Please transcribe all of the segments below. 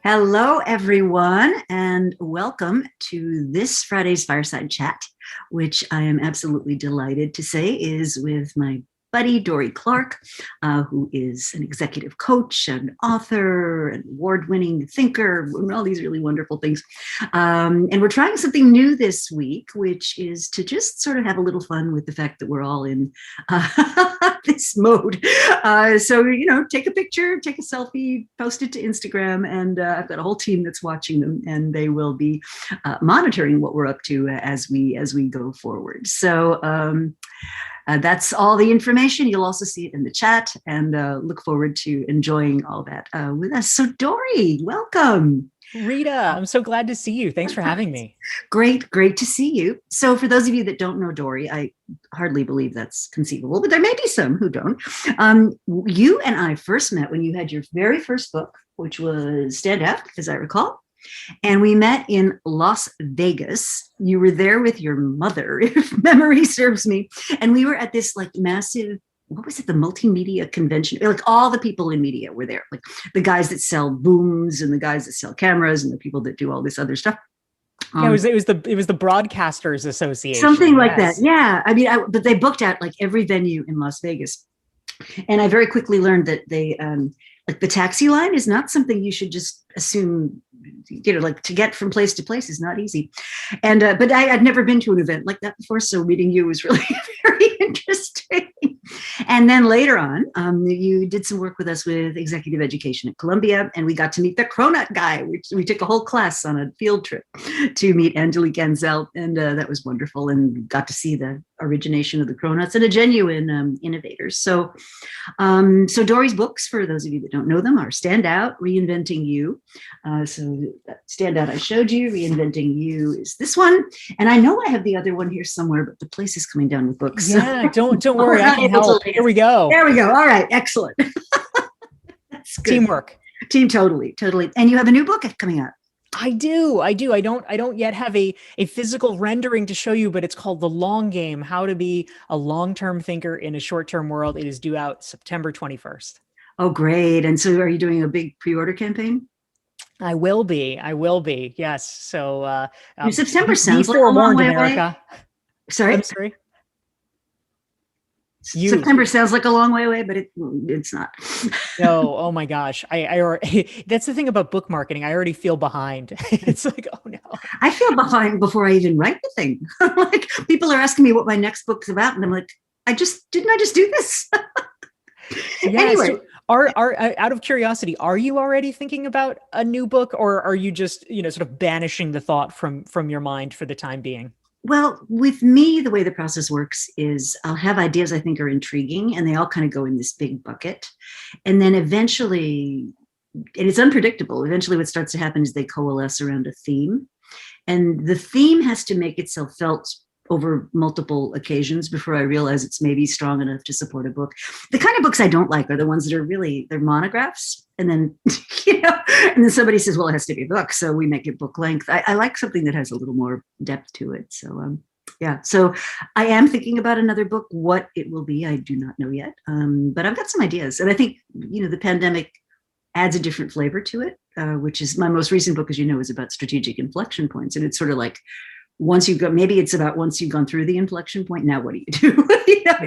Hello, everyone, and welcome to this Friday's Fireside Chat, which I am absolutely delighted to say is with my buddy, Dorie Clark, who is an executive coach, an author, an award-winning thinker, and all these really wonderful things. And we're trying something new this week, which is to just sort of have a little fun with the fact that we're all in this mode. Take a picture, take a selfie, post it to Instagram, and I've got a whole team that's watching them, and they will be monitoring what we're up to as we go forward. That's all the information. You'll also see it in the chat, and look forward to enjoying all that with us. So, Dorie, welcome. Rita, I'm so glad to see you. Thanks for having me. Great to see you. So for those of you that don't know Dorie, I hardly believe that's conceivable, but there may be some who don't. You and I first met when you had your very first book, which was Stand Out, as I recall. And we met in Las Vegas. You were there with your mother, if memory serves me. And we were at this massive, what was it, the multimedia convention? Like all the people in media were there, like the guys that sell booms and the guys that sell cameras and the people that do all this other stuff. It was the Broadcasters Association. Something like that. Yeah. I mean, but they booked out like every venue in Las Vegas. And I very quickly learned that they, like the taxi line is not something you should just assume, to get from place to place is not easy. And, but I'd never been to an event like that before. So meeting you was really very interesting. And then later on, you did some work with us with executive education at Columbia, and we got to meet the cronut guy. We took a whole class on a field trip to meet Angelique Ansel, and that was wonderful, and got to see the origination of the cronuts and a genuine innovators. So Dorie's books, for those of you that don't know them, are Stand Out, Reinventing You. So Stand Out I showed you, Reinventing You is this one. And I know I have the other one here somewhere, but the place is coming down with books. Yeah, don't worry, I can help. Here we go. There we go. All right, excellent. That's good. Teamwork. Totally. And you have a new book coming out. I do. I don't yet have a physical rendering to show you, but it's called The Long Game: How to Be a Long-Term Thinker in a Short-Term World. It is due out September 21st. Oh, great. And so are you doing a big pre-order campaign? I will be. Yes. So September sounds like a long way away. Sorry? I'm sorry. September sounds like a long way away, but it's not. No, oh my gosh. I that's the thing about book marketing. I already feel behind. It's like, oh no. I feel behind before I even write the thing. Like people are asking me what my next book's about, and I'm like, didn't I just do this? Yeah, anyway. So are out of curiosity, are you already thinking about a new book, or are you just, sort of banishing the thought from your mind for the time being? Well, with me, the way the process works is I'll have ideas I think are intriguing, and they all kind of go in this big bucket. And then eventually, and it's unpredictable, eventually what starts to happen is they coalesce around a theme. And the theme has to make itself felt over multiple occasions before I realize it's maybe strong enough to support a book. The kind of books I don't like are the ones that are they're monographs. And then, and then somebody says, well, it has to be a book. So we make it book length. I like something that has a little more depth to it. So, so I am thinking about another book. What it will be, I do not know yet. But I've got some ideas. And I think, the pandemic adds a different flavor to it, which is my most recent book, as you know, is about strategic inflection points. And it's sort of like, once you've gone through the inflection point, now what do you do?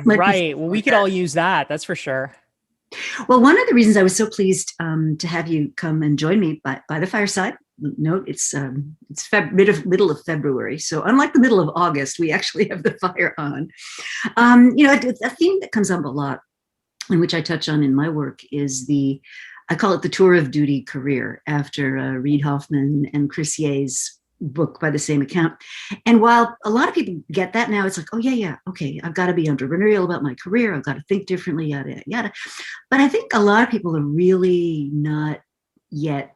Right. Well, we could all use that. That's for sure. Well, one of the reasons I was so pleased to have you come and join me by the fireside. Note it's middle of February, so unlike the middle of August, we actually have the fire on. A theme that comes up a lot, and which I touch on in my work, is I call it the tour of duty career, after Reid Hoffman and Chris Ye's book by the same account. And while a lot of people get that now, it's like, oh yeah, okay, I've got to be entrepreneurial about my career, I've got to think differently, yada yada. But I think a lot of people are really not yet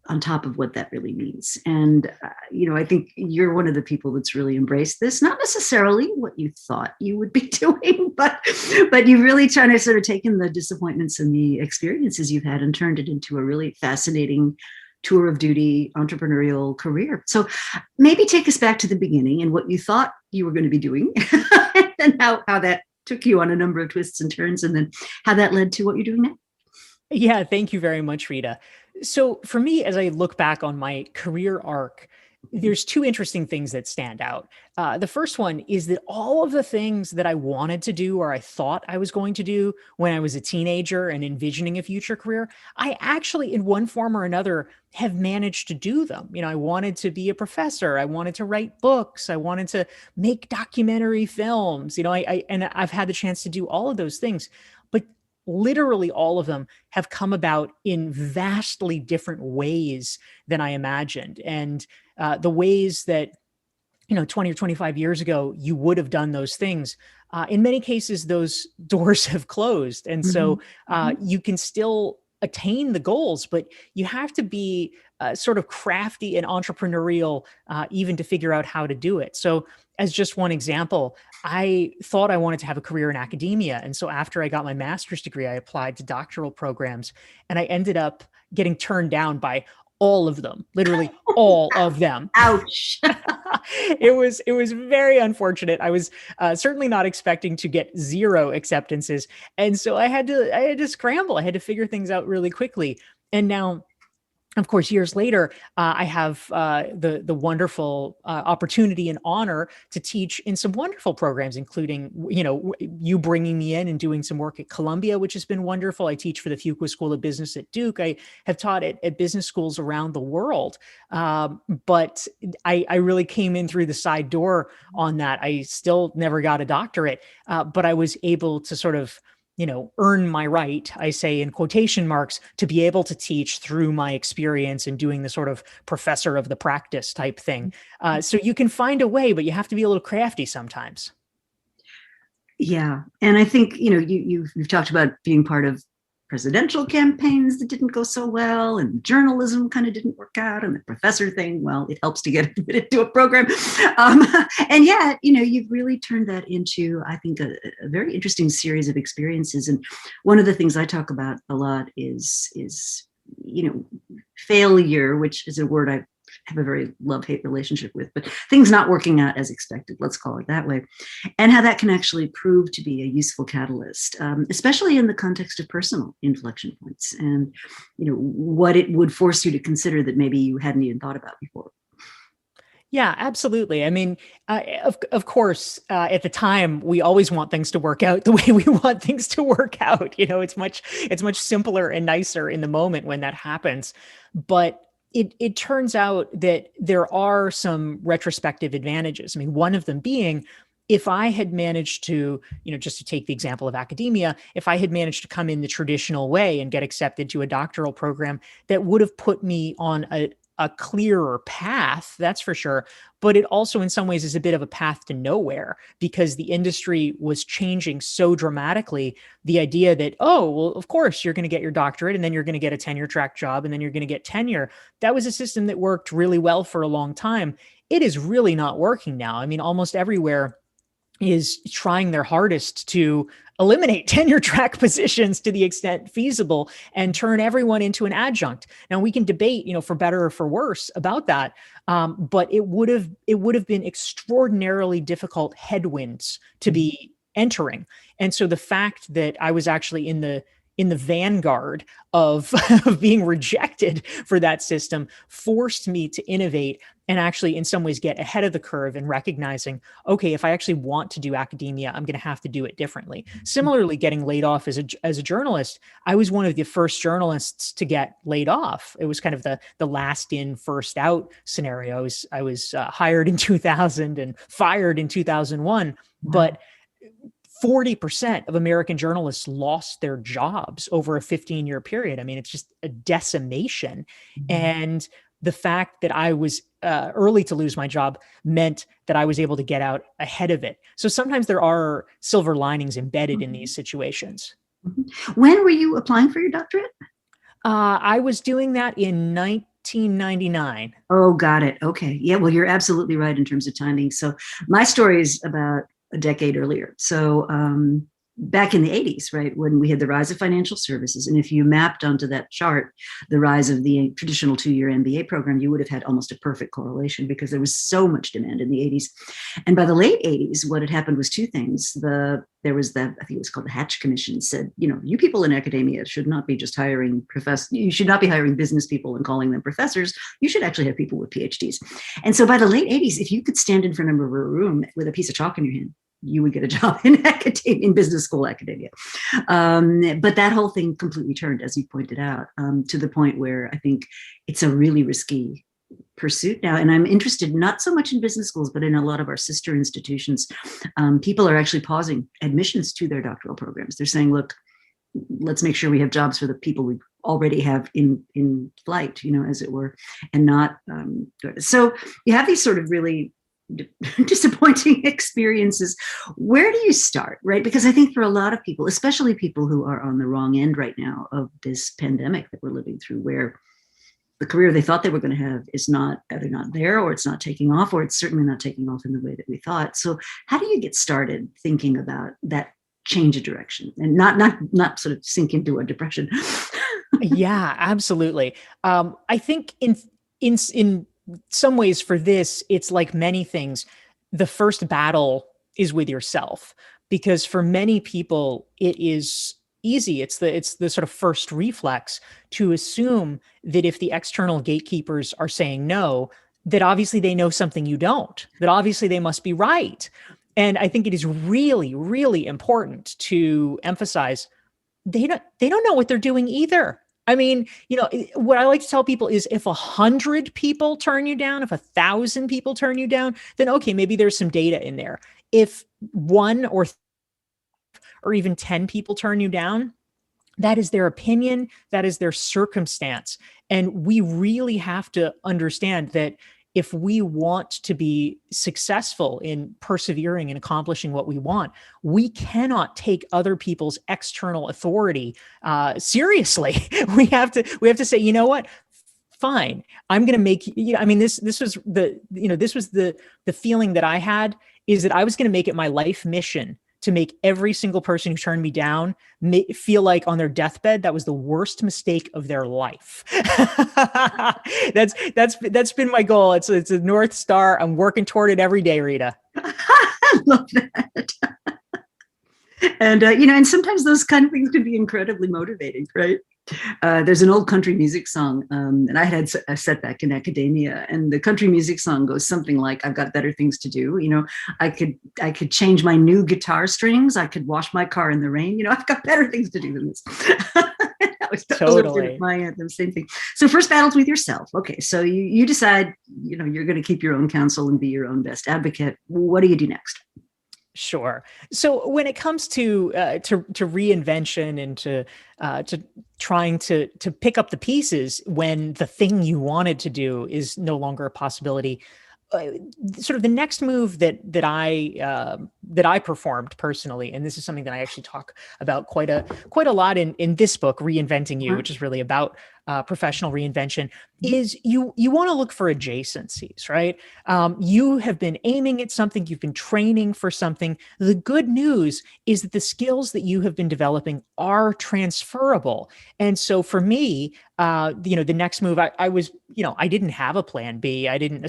on top of what that really means. And I think you're one of the people that's really embraced this, not necessarily what you thought you would be doing, but you've really trying to sort of taken the disappointments and the experiences you've had and turned it into a really fascinating tour of duty entrepreneurial career. So maybe take us back to the beginning and what you thought you were going to be doing and how that took you on a number of twists and turns, and then how that led to what you're doing now. Yeah, thank you very much, Rita. So for me, as I look back on my career arc, there's two interesting things that stand out. The first one is that all of the things that I wanted to do or I thought I was going to do when I was a teenager and envisioning a future career, I actually, in one form or another, have managed to do them. I wanted to be a professor. I wanted to write books. I wanted to make documentary films. And I've had the chance to do all of those things. But literally all of them have come about in vastly different ways than I imagined. And the ways that 20 or 25 years ago you would have done those things, in many cases those doors have closed, and so you can still attain the goals, but you have to be sort of crafty and entrepreneurial, even to figure out how to do it. So as just one example, I thought I wanted to have a career in academia, and so after I got my master's degree I applied to doctoral programs, and I ended up getting turned down by all of them, literally all of them. Ouch. It was very unfortunate. I was certainly not expecting to get zero acceptances, and so I had to scramble. I had to figure things out really quickly. And now, of course, years later, I have the wonderful opportunity and honor to teach in some wonderful programs, including you bringing me in and doing some work at Columbia, which has been wonderful. I teach for the Fuqua School of Business at Duke. I have taught at business schools around the world, but I really came in through the side door on that. I still never got a doctorate, but I was able to sort of earn my right, I say in quotation marks, to be able to teach through my experience and doing the sort of professor of the practice type thing. So you can find a way, but you have to be a little crafty sometimes. Yeah. And I think, you've talked about being part of presidential campaigns that didn't go so well, and journalism kind of didn't work out, and the professor thing, well, it helps to get admitted to a program. And yet, you've really turned that into, I think, a very interesting series of experiences. And one of the things I talk about a lot is failure, which is a word I have a very love-hate relationship with, but things not working out as expected, let's call it that way, and how that can actually prove to be a useful catalyst, especially in the context of personal inflection points, and what it would force you to consider that maybe you hadn't even thought about before. Yeah, absolutely. I mean, of course, at the time, we always want things to work out the way we want things to work out. It's much simpler and nicer in the moment when that happens. But it turns out that there are some retrospective advantages. I mean, one of them being, if I had managed to, just to take the example of academia, if I had managed to come in the traditional way and get accepted to a doctoral program, that would have put me on a clearer path, that's for sure. But it also in some ways is a bit of a path to nowhere, because the industry was changing so dramatically. The idea that, oh, well, of course you're going to get your doctorate and then you're going to get a tenure track job and then you're going to get tenure. That was a system that worked really well for a long time. It is really not working now. I mean, almost everywhere is trying their hardest to eliminate tenure track positions to the extent feasible and turn everyone into an adjunct. Now we can debate, for better or for worse about that. But it would have been extraordinarily difficult headwinds to be entering. And so the fact that I was actually in the vanguard of, of being rejected for that system forced me to innovate and actually in some ways get ahead of the curve and recognizing, okay, if I actually want to do academia, I'm going to have to do it differently. Similarly, getting laid off as a journalist, I was one of the first journalists to get laid off. It was kind of the last in, first out scenario. I was hired in 2000 and fired in 2001, but 40% of American journalists lost their jobs over a 15-year period. I mean, it's just a decimation. And the fact that I was early to lose my job meant that I was able to get out ahead of it. So sometimes there are silver linings embedded in these situations. When were you applying for your doctorate? I was doing that in 1999. Oh, got it. Okay. Yeah, well, you're absolutely right in terms of timing. So my story is about a decade earlier. So back in the 80s, right, when we had the rise of financial services. And if you mapped onto that chart the rise of the traditional 2-year MBA program, you would have had almost a perfect correlation because there was so much demand in the 80s. And by the late 80s, what had happened was two things. There was I think it was called the Hatch Commission, said, you people in academia should not be just hiring professors. You should not be hiring business people and calling them professors. You should actually have people with PhDs. And so by the late 80s, if you could stand in front of a room with a piece of chalk in your hand, you would get a job in academia, in business school academia. But that whole thing completely turned, as you pointed out, to the point where I think it's a really risky pursuit now. And I'm interested not so much in business schools, but in a lot of our sister institutions. People are actually pausing admissions to their doctoral programs. They're saying, look, let's make sure we have jobs for the people we already have in flight, as it were, and not. So you have these sort of really disappointing experiences. Where do you start, right? Because I think for a lot of people, especially people who are on the wrong end right now of this pandemic that we're living through, where the career they thought they were going to have is not either not there, or it's not taking off, or it's certainly not taking off in the way that we thought. So how do you get started thinking about that change of direction and not sort of sink into a depression? Yeah, absolutely. I think in some ways for this, it's like many things. The first battle is with yourself, because for many people, it is easy. It's the sort of first reflex to assume that if the external gatekeepers are saying no, that obviously they know something you don't, that obviously they must be right. And I think it is really, really important to emphasize they don't know what they're doing either. I mean, what I like to tell people is if 100 people turn you down, if 1,000 people turn you down, then okay, maybe there's some data in there. If one or even 10 people turn you down, that is their opinion, that is their circumstance. And we really have to understand that if we want to be successful in persevering and accomplishing what we want, we cannot take other people's external authority seriously. We have to say, you know what? Fine, I'm going to make. I mean, this was the feeling that I had, is that I was going to make it my life mission to make every single person who turned me down feel like on their deathbed that was the worst mistake of their life. That's been my goal. It's a North Star. I'm working toward it every day, Rita. I love that. And and sometimes those kind of things can be incredibly motivating, right? There's an old country music song, and I had a setback in academia, and the country music song goes something like, "I've got better things to do. I could change my new guitar strings. I could wash my car in the rain. I've got better things to do than this." That was totally my anthem. Same thing. So first battles with yourself. Okay, so you decide, you're going to keep your own counsel and be your own best advocate. What do you do next? Sure. So when it comes to reinvention and to trying to pick up the pieces when the thing you wanted to do is no longer a possibility, sort of the next move that I performed personally, and this is something that I actually talk about quite a lot in this book, Reinventing You, which is really about professional reinvention, is you want to look for adjacencies, right? You have been aiming at something, you've been training for something. The good news is that the skills that you have been developing are transferable. And so for me, the next move, I was, I didn't have a plan B. I didn't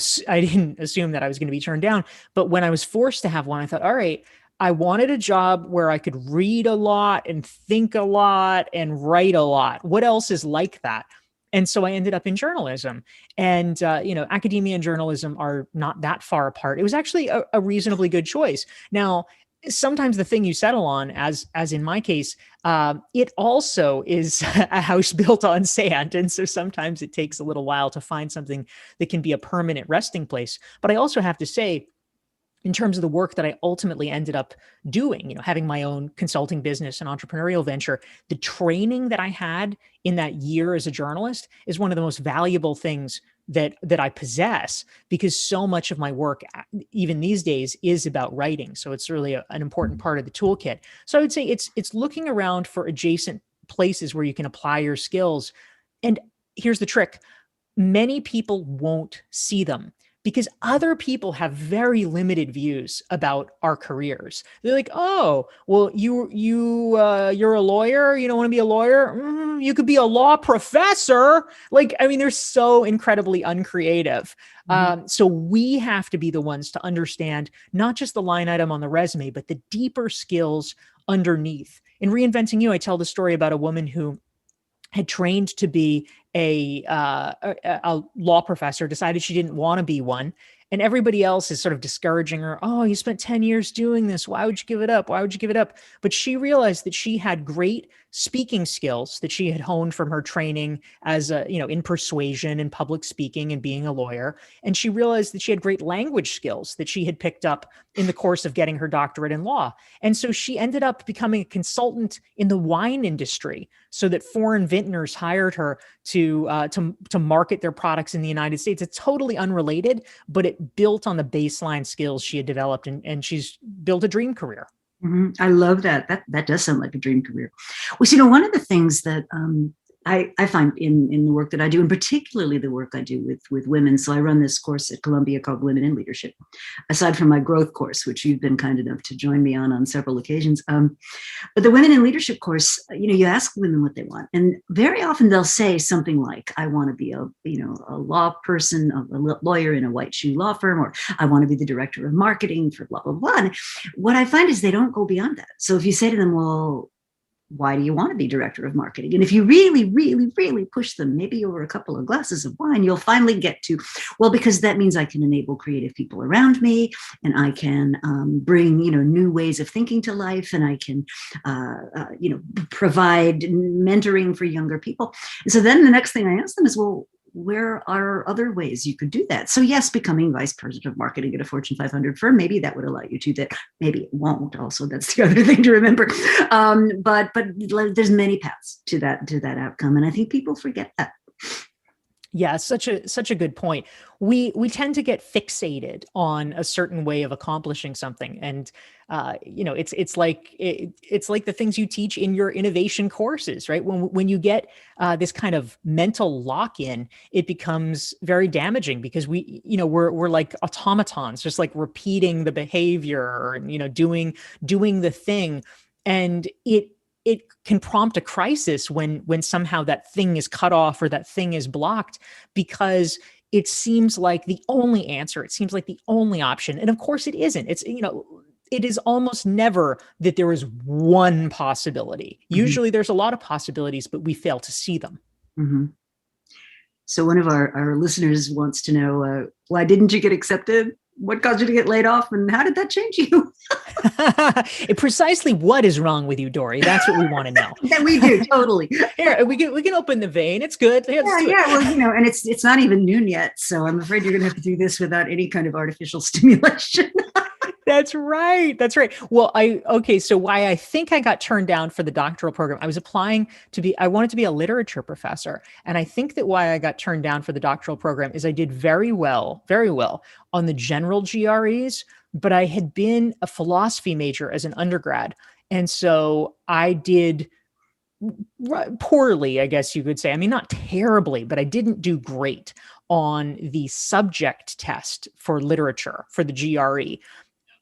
assume that I was going to be turned down. But when I was forced to have one, I thought, all right, I wanted a job where I could read a lot and think a lot and write a lot. What else is like that? And so I ended up in journalism, and, academia and journalism are not that far apart. It was actually a reasonably good choice. Now, sometimes the thing you settle on, as in my case, it also is a house built on sand. And so sometimes it takes a little while to find something that can be a permanent resting place. But I also have to say, in terms of the work that I ultimately ended up doing, having my own consulting business and entrepreneurial venture, the training that I had in that year as a journalist is one of the most valuable things that I possess, because so much of my work, even these days, is about writing. So it's really an important part of the toolkit. So I would say it's looking around for adjacent places where you can apply your skills. And here's the trick. Many people won't see them, because other people have very limited views about our careers. They're like, oh, well, you're a lawyer. You don't want to be a lawyer. You could be a law professor. Like, I mean, they're so incredibly uncreative. So we have to be the ones to understand not just the line item on the resume, but the deeper skills underneath. In Reinventing You, I tell the story about a woman who had trained to be a law professor, decided she didn't want to be one. And everybody else is sort of discouraging her. Oh, you spent 10 years doing this. Why would you give it up? Why would you give it up? But she realized that she had great speaking skills that she had honed from her training as in persuasion and public speaking and being a lawyer. And she realized that she had great language skills that she had picked up in the course of getting her doctorate in law. And so she ended up becoming a consultant in the wine industry, so that foreign vintners hired her to market their products in the United States. It's totally unrelated, but it built on the baseline skills she had developed, and she's built a dream career. I love that. That does sound like a dream career. Well, so, one of the things that I find in the work that I do, and particularly the work I do with women. So I run this course at Columbia called Women in Leadership, aside from my growth course, which you've been kind enough to join me on several occasions. But the Women in Leadership course, you ask women what they want, and very often they'll say something like, "I want to be a law person, a lawyer in a white shoe law firm," or "I want to be the director of marketing for blah blah blah." And what I find is they don't go beyond that. So if you say to them, "Well, why do you want to be director of marketing?" And if you really, really, really push them, maybe over a couple of glasses of wine, you'll finally get to, well, because that means I can enable creative people around me, and I can bring, new ways of thinking to life, and I can, provide mentoring for younger people. And so then the next thing I ask them is, well, where are other ways you could do that? So yes, becoming vice president of marketing at a Fortune 500 firm, maybe that would allow you to that. Maybe it won't. Also, that's the other thing to remember. But there's many paths to that outcome, and I think people forget that. Yeah, such a good point. We tend to get fixated on a certain way of accomplishing something, and it's like the things you teach in your innovation courses, right? When you get this kind of mental lock-in, it becomes very damaging, because we're like automatons, just like repeating the behavior, and doing the thing, and it can prompt a crisis when somehow that thing is cut off or that thing is blocked, because it seems like the only answer, it seems like the only option. And of course it isn't. It is almost never that there is one possibility. Mm-hmm. Usually there's a lot of possibilities, but we fail to see them. Mm-hmm. So one of our listeners wants to know, why didn't you get accepted? What caused you to get laid off, and how did that change you? Precisely what is wrong with you, Dorie? That's what we want to know. That we do, totally. Here, we can open the vein. It's good. Yeah. Well, and it's not even noon yet, so I'm afraid you're going to have to do this without any kind of artificial stimulation. That's right. Well, so why I think I got turned down for the doctoral program, I was applying I wanted to be a literature professor. And I think that why I got turned down for the doctoral program is I did very well on the general GREs, but I had been a philosophy major as an undergrad. And so I did poorly, I guess you could say. I mean, not terribly, but I didn't do great on the subject test for literature for the GRE.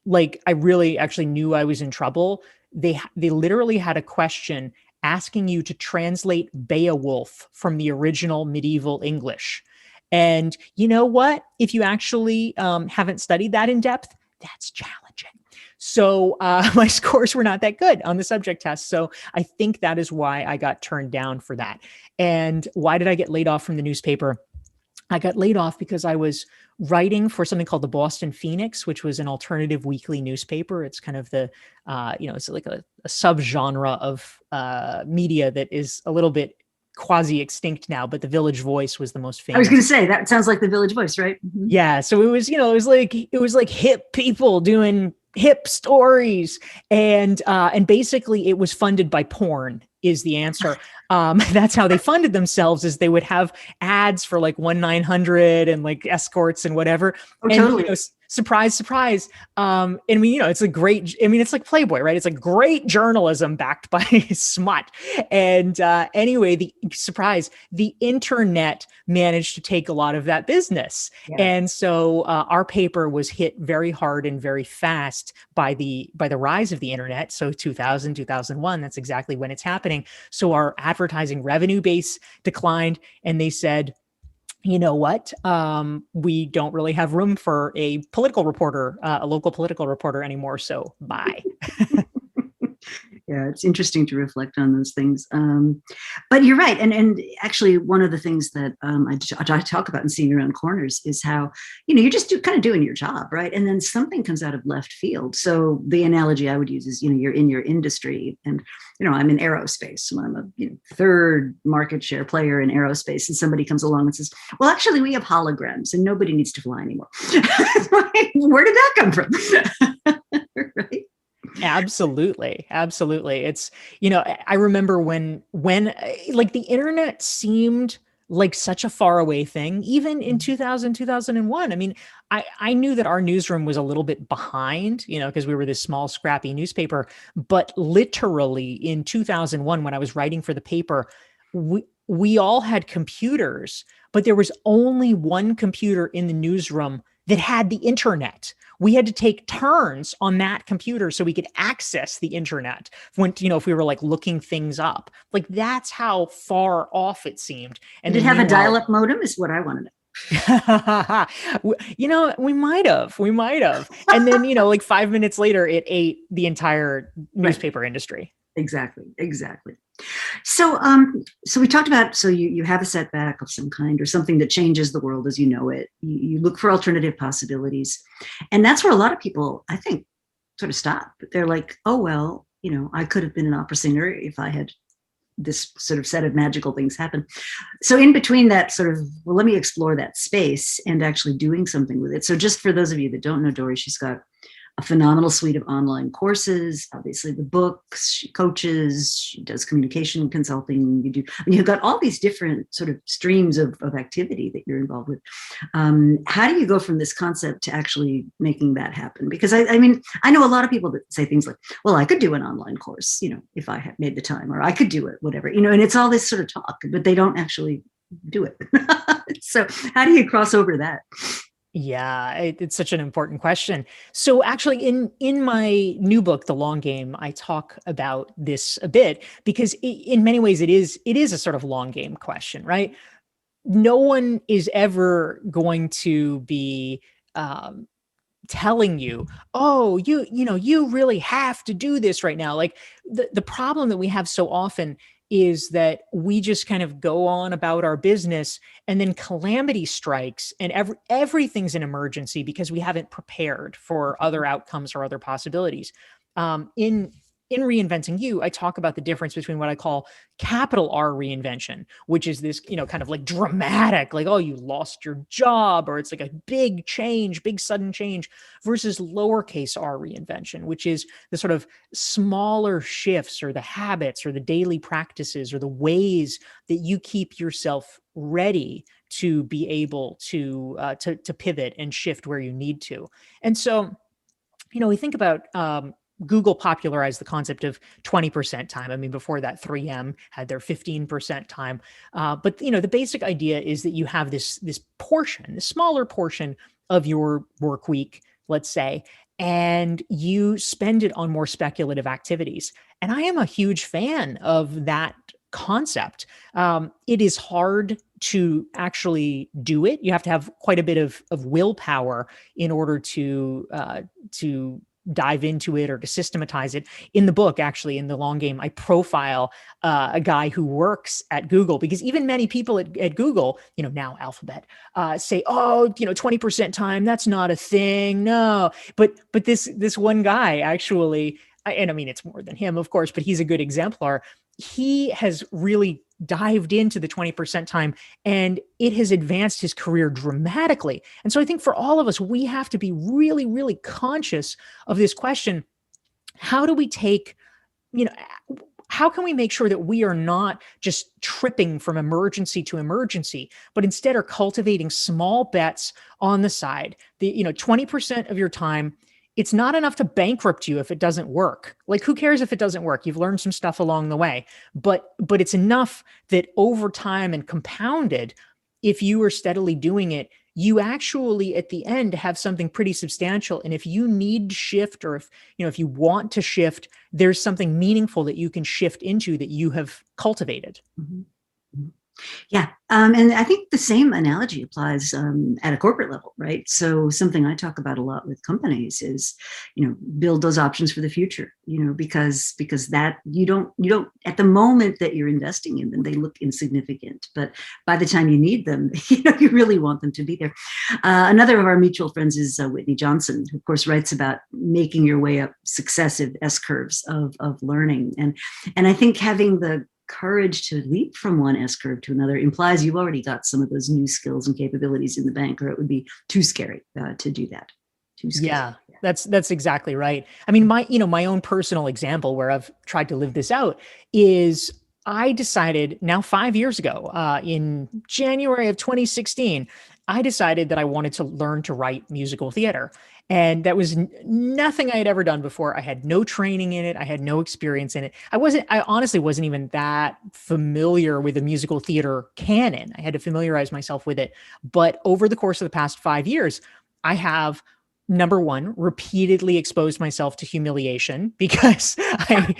Like, I really actually knew I was in trouble. They literally had a question asking you to translate Beowulf from the original medieval English. And you know what? If you actually haven't studied that in depth, that's challenging. So my scores were not that good on the subject test. So I think that is why I got turned down for that. And why did I get laid off from the newspaper? I got laid off because I was writing for something called the Boston Phoenix, which was an alternative weekly newspaper. It's kind of the, it's like a subgenre of media that is a little bit quasi extinct now, but the Village Voice was the most famous. I was going to say, that sounds like the Village Voice, right? Mm-hmm. Yeah. So it was like hip people doing hip stories, and basically it was funded by porn is the answer. That's how they funded themselves, is they would have ads for like 1-900 and like escorts and whatever. Oh, And, totally. surprise, surprise. And I mean, it's a great, I mean, it's like Playboy, right? It's like great journalism backed by smut. And anyway, the surprise, the internet managed to take a lot of that business. Yeah. And so our paper was hit very hard and very fast by the rise of the internet. So 2000, 2001, that's exactly when it's happening. So our advertising revenue base declined, and they said, you know what? We don't really have room for a political reporter, a local political reporter anymore. So bye. Yeah, it's interesting to reflect on those things. But you're right. And actually, one of the things that I talk about in Seeing Around Corners is how, you're just kind of doing your job, right? And then something comes out of left field. So the analogy I would use is, you're in your industry, and, I'm in aerospace. So I'm a third market share player in aerospace. And somebody comes along and says, well, actually, we have holograms and nobody needs to fly anymore. Where did that come from? Right? Absolutely. It's, I remember when like the internet seemed like such a far away thing, even in 2000, 2001. I mean, I knew that our newsroom was a little bit behind, because we were this small, scrappy newspaper, but literally in 2001, when I was writing for the paper, we all had computers, but there was only one computer in the newsroom that had the internet. We had to take turns on that computer so we could access the internet when, if we were like looking things up. Like, that's how far off it seemed. And did it have a dial-up modem is what I want to know. We might have. And then, like 5 minutes later, it ate the entire newspaper industry. Exactly. So, so we talked about, so you have a setback of some kind or something that changes the world as you know it. You look for alternative possibilities. And that's where a lot of people, I think, sort of stop. They're like, oh, well, I could have been an opera singer if I had this sort of set of magical things happen. So in between that sort of, well, let me explore that space and actually doing something with it. So just for those of you that don't know Dorie, she's got a phenomenal suite of online courses, obviously the books, she coaches, she does communication consulting. You've got all these different sort of streams of activity that you're involved with. How do you go from this concept to actually making that happen? Because I know a lot of people that say things like, well, I could do an online course, if I had made the time, or I could do it, whatever, and it's all this sort of talk, but they don't actually do it. So how do you cross over that? Yeah, it's such an important question. So actually in my new book, The Long Game, I talk about this a bit because in many ways it is a sort of long game question, right? No one is ever going to be telling you, oh, you really have to do this right now. Like the problem that we have so often is that we just kind of go on about our business, and then calamity strikes and everything's an emergency because we haven't prepared for other outcomes or other possibilities. In Reinventing You, I talk about the difference between what I call capital R reinvention, which is this, kind of like dramatic, like, oh, you lost your job, or it's like a big change, big sudden change, versus lowercase r reinvention, which is the sort of smaller shifts or the habits or the daily practices or the ways that you keep yourself ready to be able to pivot and shift where you need to. And so, we think about Google popularized the concept of 20% time. I mean, before that, 3M had their 15% time. But the basic idea is that you have this portion, this smaller portion of your work week, let's say, and you spend it on more speculative activities. And I am a huge fan of that concept. It is hard to actually do it. You have to have quite a bit of willpower in order to dive into it or to systematize it. In the book, actually, in The Long Game, I profile a guy who works at Google, because even many people at Google, now Alphabet, say, oh, 20% time, that's not a thing. No. But this one guy actually, and I mean, it's more than him, of course, but he's a good exemplar. He has really dived into the 20% time, and it has advanced his career dramatically. And so I think for all of us, we have to be really, really conscious of this question. How do we take, how can we make sure that we are not just tripping from emergency to emergency, but instead are cultivating small bets on the side? 20% of your time, it's not enough to bankrupt you if it doesn't work. Like, who cares if it doesn't work? You've learned some stuff along the way, but it's enough that over time and compounded, if you are steadily doing it, you actually at the end have something pretty substantial. And if you need to shift, or if you want to shift, there's something meaningful that you can shift into that you have cultivated. Mm-hmm. Yeah. And I think the same analogy applies at a corporate level, right? So something I talk about a lot with companies is, build those options for the future, because that you don't at the moment that you're investing in them, they look insignificant, but by the time you need them, you really want them to be there. Another of our mutual friends is Whitney Johnson, who of course writes about making your way up successive S curves of learning. And I think having the courage to leap from one S curve to another implies you've already got some of those new skills and capabilities in the bank, or it would be too scary to do that. Too scary. Yeah, that's exactly right. I mean, my own personal example where I've tried to live this out is I decided now 5 years ago, in January of 2016, I decided that I wanted to learn to write musical theater. And that was nothing I had ever done before. I had no training in it. I had no experience in it. I honestly wasn't even that familiar with the musical theater canon. I had to familiarize myself with it. But over the course of the past 5 years, I have, number one, repeatedly exposed myself to humiliation because I'm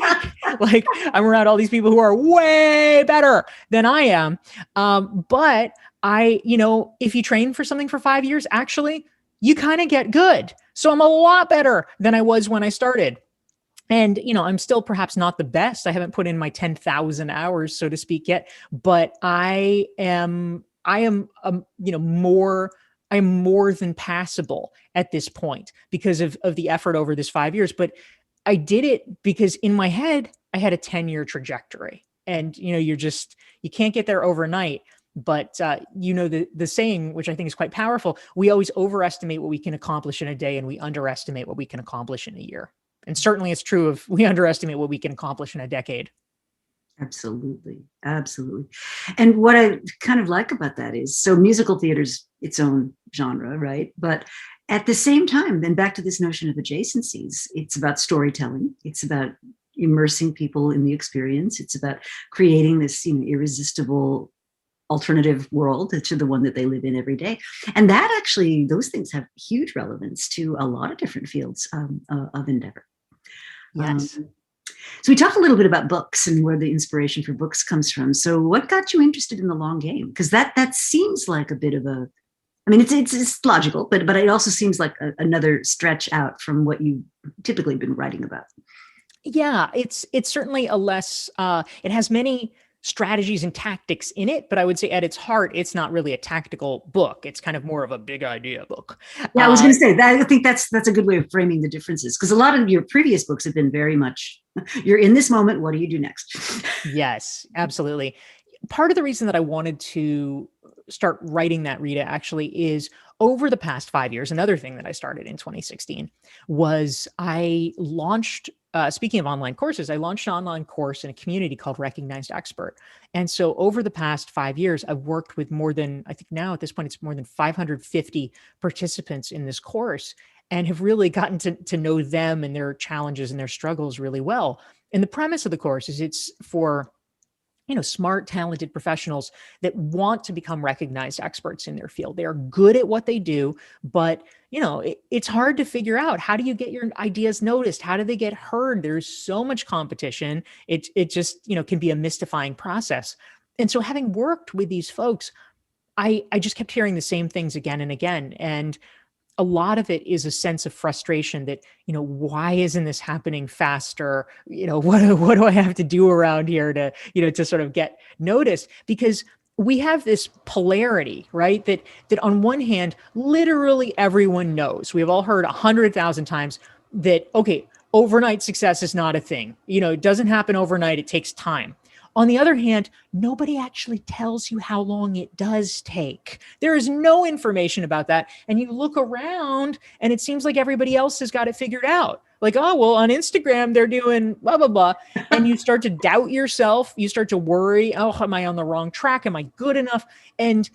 around all these people who are way better than I am. But if you train for something for 5 years, actually, you kind of get good. So I'm a lot better than I was when I started. And, I'm still perhaps not the best. I haven't put in my 10,000 hours, so to speak, yet, but I am more than passable at this point because of the effort over this 5 years. But I did it because in my head, I had a 10-year trajectory, and, you can't get there overnight. But the saying, which I think is quite powerful, we always overestimate what we can accomplish in a day, and we underestimate what we can accomplish in a year. And certainly it's true of we underestimate what we can accomplish in a decade. Absolutely. Absolutely. And what I kind of like about that is, so musical theater's its own genre, right? But at the same time, then back to this notion of adjacencies, it's about storytelling. It's about immersing people in the experience. It's about creating this, irresistible alternative world to the one that they live in every day. And that actually, those things have huge relevance to a lot of different fields of endeavor. Yes. So we talked a little bit about books and where the inspiration for books comes from. So what got you interested in the long game? Because that seems like a bit of a, I mean, it's logical, but it also seems like another stretch out from what you've typically been writing about. Yeah, it's certainly a less, it has many strategies and tactics in it, but I would say at its heart, it's not really a tactical book. It's kind of more of a big idea book. Yeah, I was going to say that. I think that's a good way of framing the differences, because a lot of your previous books have been very much, you're in this moment, what do you do next? Yes, absolutely. Part of the reason that I wanted to start writing that, Rita, actually is over the past 5 years, another thing that I started in 2016 was I launched, speaking of online courses, I launched an online course in a community called Recognized Expert. And so over the past 5 years, I've worked with more than, I think now at this point, it's more than 550 participants in this course, and have really gotten to know them and their challenges and their struggles really well. And the premise of the course is it's for smart, talented professionals that want to become recognized experts in their field. They are good at what they do, but it's hard to figure out, how do you get your ideas noticed? How do they get heard? There's so much competition. It just, can be a mystifying process. And so having worked with these folks, I just kept hearing the same things again and again. And a lot of it is a sense of frustration that, why isn't this happening faster? What do I have to do around here to, to sort of get noticed? Because we have this polarity, right? That on one hand, literally everyone knows. We've all heard 100,000 times that, okay, overnight success is not a thing. It doesn't happen overnight. It takes time. On the other hand, nobody actually tells you how long it does take. There is no information about that. And you look around and it seems like everybody else has got it figured out. Like, oh, well, on Instagram, they're doing blah, blah, blah. And you start to doubt yourself. You start to worry, oh, am I on the wrong track? Am I good enough? And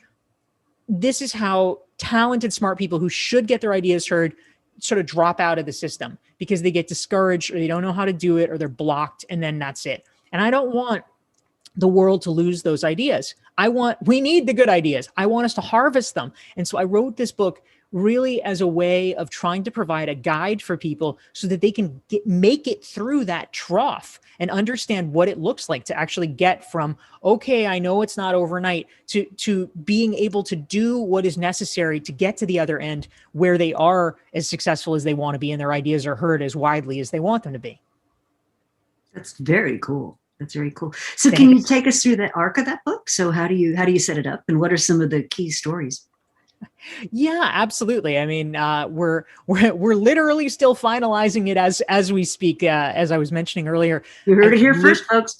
this is how talented, smart people who should get their ideas heard sort of drop out of the system because they get discouraged or they don't know how to do it or they're blocked, and then that's it. And I don't want the world to lose those ideas. We need the good ideas. I want us to harvest them. And so I wrote this book really as a way of trying to provide a guide for people so that they can make it through that trough and understand what it looks like to actually get from, okay, I know it's not overnight, to being able to do what is necessary to get to the other end where they are as successful as they want to be and their ideas are heard as widely as they want them to be. That's very cool. That's very cool. So can you take us through the arc of that book? So how do you set it up, and what are some of the key stories? Yeah, absolutely. I mean, we're literally still finalizing it as we speak. As I was mentioning earlier, You heard it here first, folks.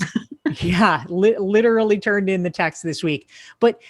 Yeah, literally turned in the text this week. But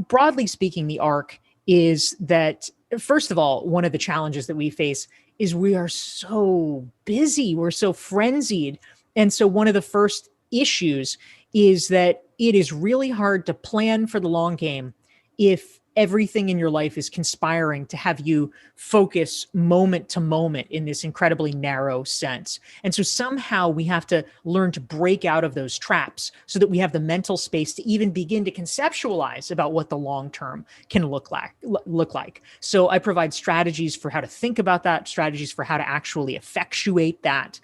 broadly speaking, the arc is that, first of all, one of the challenges that we face is we are so busy, we're so frenzied, and so one of the first issues is that it is really hard to plan for the long game if everything in your life is conspiring to have you focus moment to moment in this incredibly narrow sense. And so somehow we have to learn to break out of those traps so that we have the mental space to even begin to conceptualize about what the long term can look like. So I provide strategies for how to think about that, strategies for how to actually effectuate that.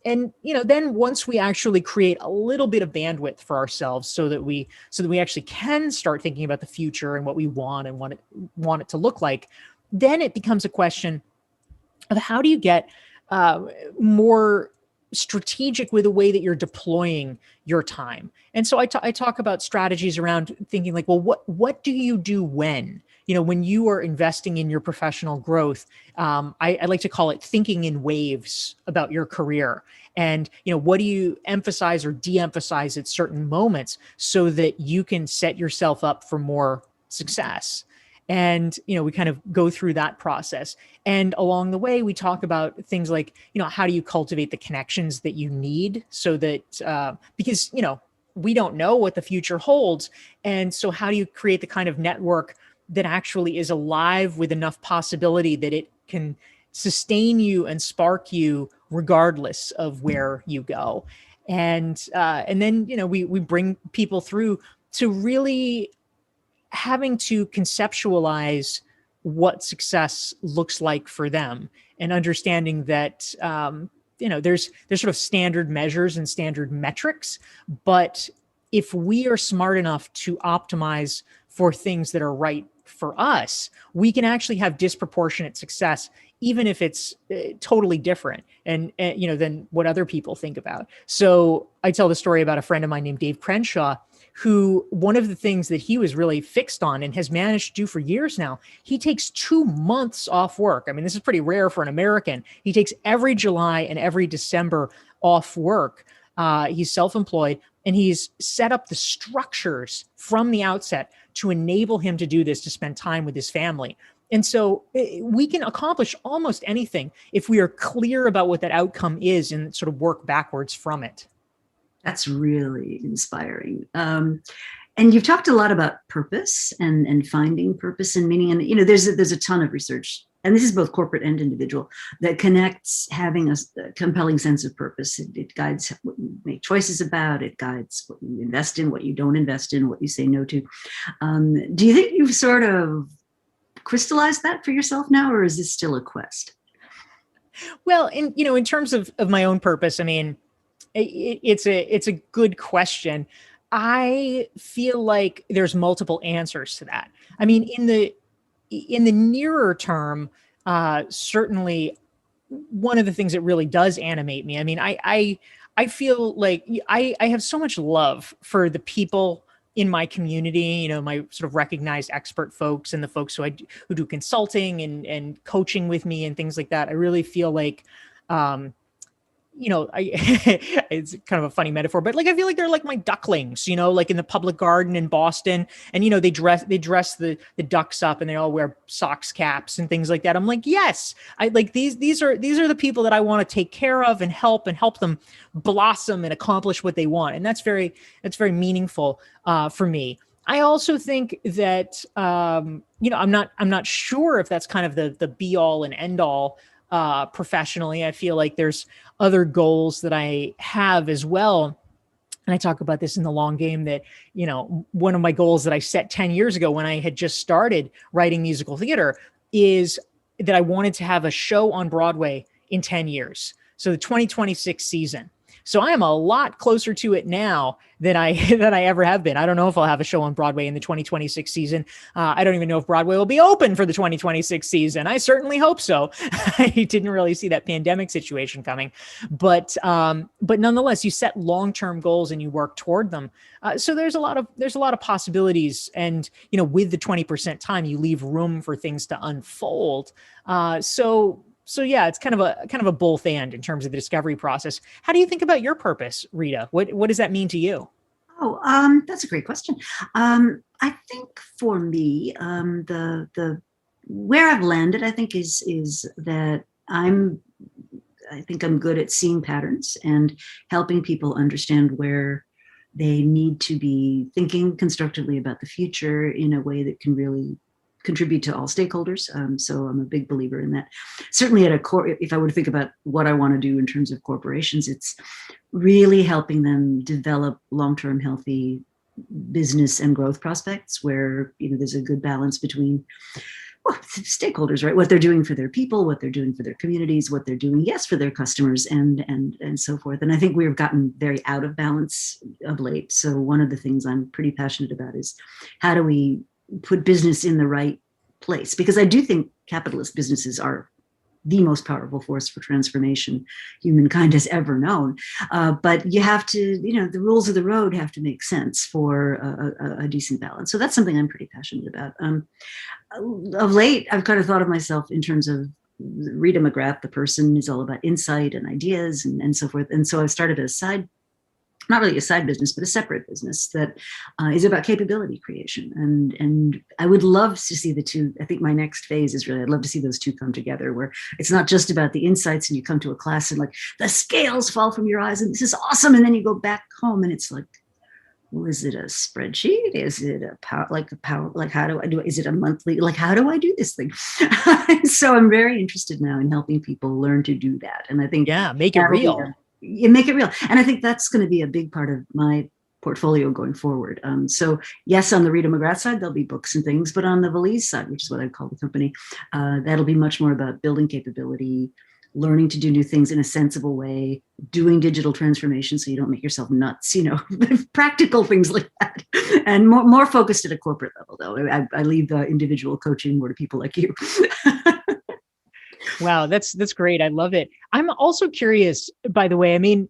And then once we actually create a little bit of bandwidth for ourselves so that we actually can start thinking about the future and what we want and want it to look like, then it becomes a question of how do you get more strategic with the way that you're deploying your time. And so I talk about strategies around thinking like, well, what do you do when you are investing in your professional growth? I like to call it thinking in waves about your career. And, what do you emphasize or de-emphasize at certain moments so that you can set yourself up for more success? And, we kind of go through that process. And along the way, we talk about things like, how do you cultivate the connections that you need so that, because, we don't know what the future holds. And so how do you create the kind of network that actually is alive with enough possibility that it can sustain you and spark you regardless of where you go? And then, we bring people through to really having to conceptualize what success looks like for them, and understanding that, there's sort of standard measures and standard metrics, but if we are smart enough to optimize for things that are right for us, we can actually have disproportionate success, even if it's totally different and than what other people think about. So I tell the story about a friend of mine named Dave Crenshaw, who one of the things that he was really fixed on and has managed to do for years now, he takes 2 months off work. I mean, this is pretty rare for an American. He takes every July and every December off work. He's self-employed, and he's set up the structures from the outset to enable him to do this, to spend time with his family. And so we can accomplish almost anything if we are clear about what that outcome is and sort of work backwards from it. That's really inspiring. And you've talked a lot about purpose and finding purpose and meaning. And, there's a ton of research, and this is both corporate and individual, that connects having a compelling sense of purpose. It guides what you make choices about. It guides what you invest in, what you don't invest in, what you say no to. Do you think you've sort of crystallized that for yourself now, or is this still a quest? Well, in terms of my own purpose, I mean, it's a good question. I feel like there's multiple answers to that. I mean, in the nearer term, certainly one of the things that really does animate me. I mean, I feel like I have so much love for the people in my community, my sort of recognized expert folks and the folks who do consulting and coaching with me and things like that. I really feel like, it's kind of a funny metaphor, but like I feel like they're like my ducklings, like in the public garden in Boston, and they dress the ducks up, and they all wear socks caps and things like that. I'm like, yes, I like these are the people that I want to take care of and help them blossom and accomplish what they want, and that's very meaningful for me. I also think that I'm not sure if that's kind of the be all and end all professionally. I feel like there's other goals that I have as well. And I talk about this in the long game that, one of my goals that I set 10 years ago when I had just started writing musical theater is that I wanted to have a show on Broadway in 10 years. So the 2026 season. So I am a lot closer to it now than I than I ever have been. I don't know if I'll have a show on Broadway in the 2026 season. I don't even know if Broadway will be open for the 2026 season. I certainly hope so. I didn't really see that pandemic situation coming, but nonetheless, you set long-term goals and you work toward them. So there's a lot of possibilities, and with the 20% time, you leave room for things to unfold. So yeah, it's kind of a both and in terms of the discovery process. How do you think about your purpose, Rita? What does that mean to you? Oh, that's a great question. I think for me, the where I've landed, I think is that I think I'm good at seeing patterns and helping people understand where they need to be thinking constructively about the future in a way that can really contribute to all stakeholders. So I'm a big believer in that. Certainly at a core, if I were to think about what I want to do in terms of corporations, it's really helping them develop long-term healthy business and growth prospects where there's a good balance between stakeholders, right? What they're doing for their people, what they're doing for their communities, what they're doing, yes, for their customers, and so forth. And I think we've gotten very out of balance of late. So one of the things I'm pretty passionate about is how do we put business in the right place? Because I do think capitalist businesses are the most powerful force for transformation humankind has ever known. But you have to, the rules of the road have to make sense for a decent balance. So that's something I'm pretty passionate about. Of late, I've kind of thought of myself in terms of Rita McGrath, the person who's all about insight and ideas and so forth. And so I've started not really a side business, but a separate business that is about capability creation. And I would love to see the two. I think my next phase is really, I'd love to see those two come together, where it's not just about the insights and you come to a class and like the scales fall from your eyes and this is awesome. And then you go back home and it's like, well, is it a spreadsheet? Is it a power, like how do I do it? Is it a monthly, like, how do I do this thing? So I'm very interested now in helping people learn to do that. And I think, Yeah, make it real. Make it real. And I think that's going to be a big part of my portfolio going forward. So yes, on the Rita McGrath side, there'll be books and things, but on the Valise side, which is what I call the company, that'll be much more about building capability, learning to do new things in a sensible way, doing digital transformation so you don't make yourself nuts, practical things like that. And more focused at a corporate level, though. I leave the individual coaching more to people like you. Wow, that's great. I love it. I'm also curious, by the way, I mean,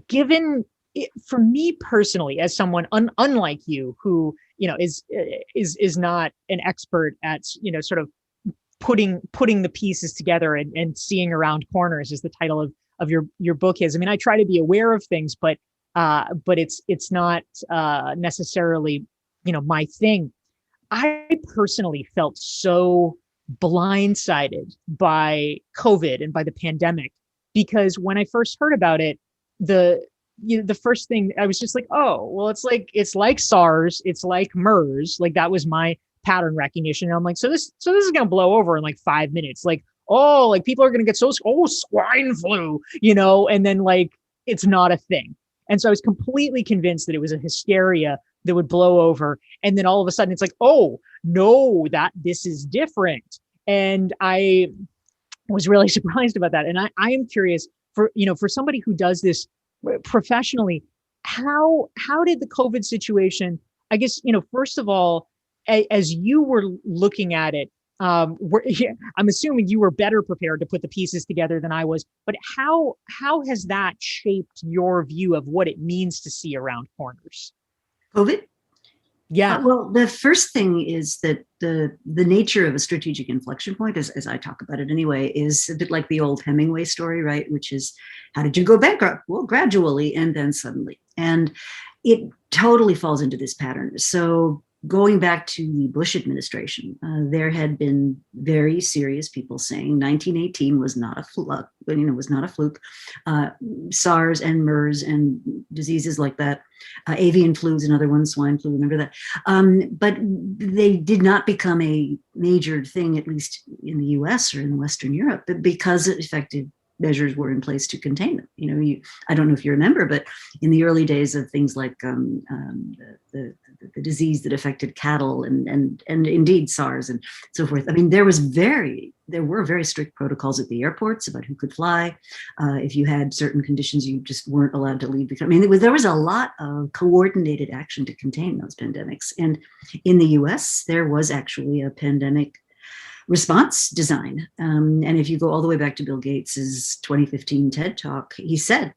given for me personally, as someone unlike you, who is not an expert at sort of putting the pieces together and seeing around corners, as the title of your book is. I mean, I try to be aware of things, but it's not necessarily my thing. I personally felt so blindsided by COVID and by the pandemic, because when I first heard about it, the first thing I was just like, oh, well, it's like SARS, it's like MERS, like that was my pattern recognition. And I'm like, so this is going to blow over in like 5 minutes. Like, oh, like people are going to get swine flu, and then like, it's not a thing. And so I was completely convinced that it was a hysteria that would blow over. And then all of a sudden it's like, oh no, that this is different. And I was really surprised about that. And I am curious for somebody who does this professionally, how did the COVID situation, I guess, first of all, as you were looking at it, I'm assuming you were better prepared to put the pieces together than I was, but how has that shaped your view of what it means to see around corners? COVID? Yeah. Well, the first thing is that the nature of a strategic inflection point, as I talk about it anyway, is a bit like the old Hemingway story, right? Which is, how did you go bankrupt? Well, gradually and then suddenly. And it totally falls into this pattern. So going back to the Bush administration, there had been very serious people saying 1918 was not a fluke, was not a fluke. SARS and MERS and diseases like that, avian flu is another one, swine flu, remember that. But they did not become a major thing, at least in the US or in Western Europe, because effective measures were in place to contain them. I don't know if you remember, but in the early days of things like the disease that affected cattle and indeed SARS and so forth, I mean, there were very strict protocols at the airports about who could fly. If you had certain conditions, you just weren't allowed to leave. I mean, there was a lot of coordinated action to contain those pandemics. And in the US, there was actually a pandemic response design. And if you go all the way back to Bill Gates's 2015 TED Talk, he said,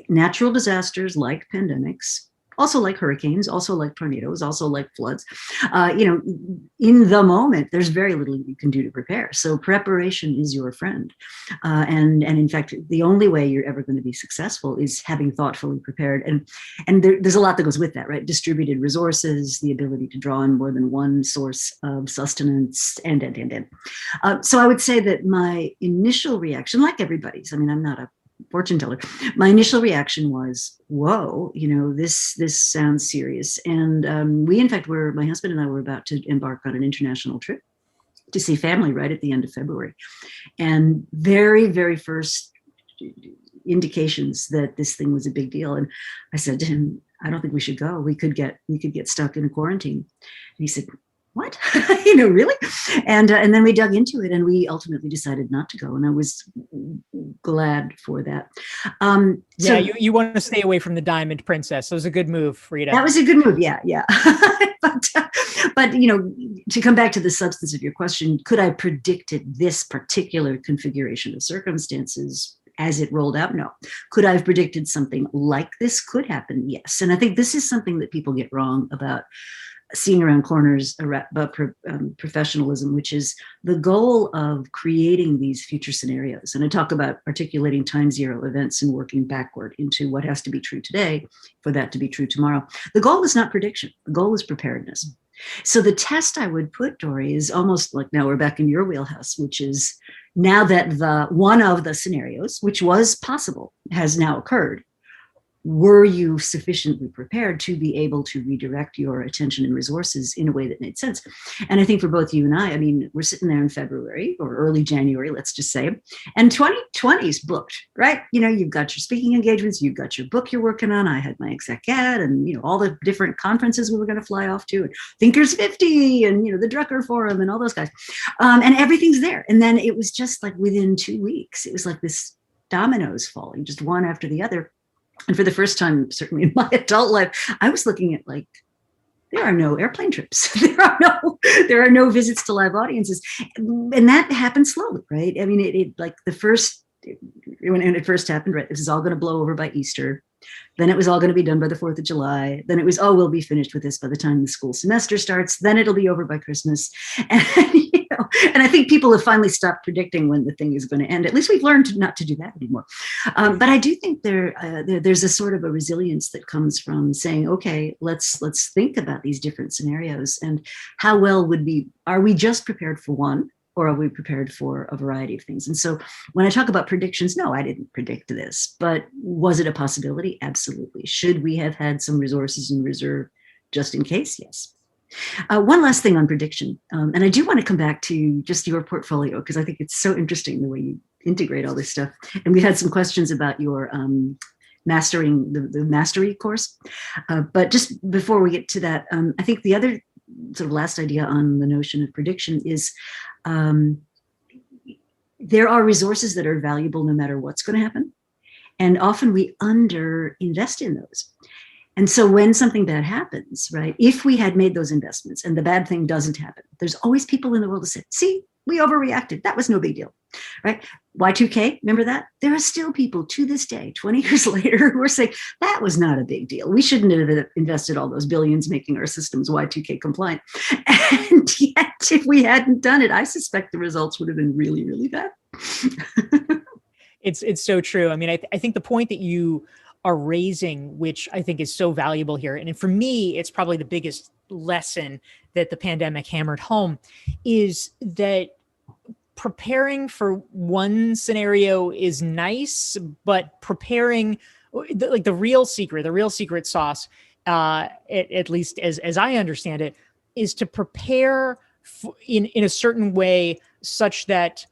natural disasters like pandemics, also like hurricanes, also like tornadoes, also like floods, in the moment, there's very little you can do to prepare. So preparation is your friend. And in fact, the only way you're ever going to be successful is having thoughtfully prepared. And there's a lot that goes with that, right? Distributed resources, the ability to draw on more than one source of sustenance, and. So I would say that my initial reaction, like everybody's, I mean, I'm not a fortune teller. My initial reaction was, whoa, this sounds serious. And we, in fact, my husband and I were about to embark on an international trip to see family right at the end of February. And very, very first indications that this thing was a big deal. And I said to him, I don't think we should go. We could get stuck in a quarantine. And he said, what? Really? And then we dug into it, and we ultimately decided not to go. And I was glad for that. So you want to stay away from the Diamond Princess. So it was a good move, Rita. That was a good move. Yeah. but to come back to the substance of your question, could I predicted this particular configuration of circumstances as it rolled out? No. Could I have predicted something like this could happen? Yes. And I think this is something that people get wrong about seeing around corners about professionalism, which is the goal of creating these future scenarios. And I talk about articulating time zero events and working backward into what has to be true today for that to be true tomorrow. The goal is not prediction. The goal is preparedness. So the test I would put, Dorie, is almost like, now we're back in your wheelhouse, which is now that one of the scenarios, which was possible, has now occurred. Were you sufficiently prepared to be able to redirect your attention and resources in a way that made sense? And I think for both you and I mean, we're sitting there in February or early January, let's just say, and 2020 is booked, right? You've got your speaking engagements, you've got your book you're working on. I had my exec ed and, all the different conferences we were going to fly off to, and Thinkers 50 and, the Drucker Forum and all those guys. And everything's there. And then it was just like within 2 weeks, it was like this dominoes falling, just one after the other. And for the first time, certainly in my adult life, I was looking at like, there are no airplane trips. There are no visits to live audiences. And that happened slowly, right? I mean, it like when it first happened, right? This is all going to blow over by Easter. Then it was all going to be done by the 4th of July. Then it was, we'll be finished with this by the time the school semester starts. Then it'll be over by Christmas. And I think people have finally stopped predicting when the thing is going to end. At least we've learned not to do that anymore. But I do think there's a sort of a resilience that comes from saying, okay, let's think about these different scenarios and how well are we just prepared for one? Or are we prepared for a variety of things? And so when I talk about predictions, no, I didn't predict this, but was it a possibility? Absolutely. Should we have had some resources in reserve just in case? Yes. One last thing on prediction. And I do want to come back to just your portfolio, because I think it's so interesting the way you integrate all this stuff. And we had some questions about your mastering the mastery course. But just before we get to that, I think the other sort of last idea on the notion of prediction is there are resources that are valuable no matter what's going to happen. And often we underinvest in those. And so when something bad happens, right, if we had made those investments and the bad thing doesn't happen, there's always people in the world that say, see, We overreacted. That was no big deal, right? Y2K, remember that? There are still people to this day, 20 years later, who are saying that was not a big deal. We shouldn't have invested all those billions making our systems Y2K compliant. And yet, if we hadn't done it, I suspect the results would have been really, really bad. It's so true. I mean, I think the point that you are raising, which I think is so valuable here, and for me, it's probably the biggest lesson that the pandemic hammered home, is that preparing for one scenario is nice, but preparing, like the real secret sauce, at least as I understand it, is to prepare in a certain way such that,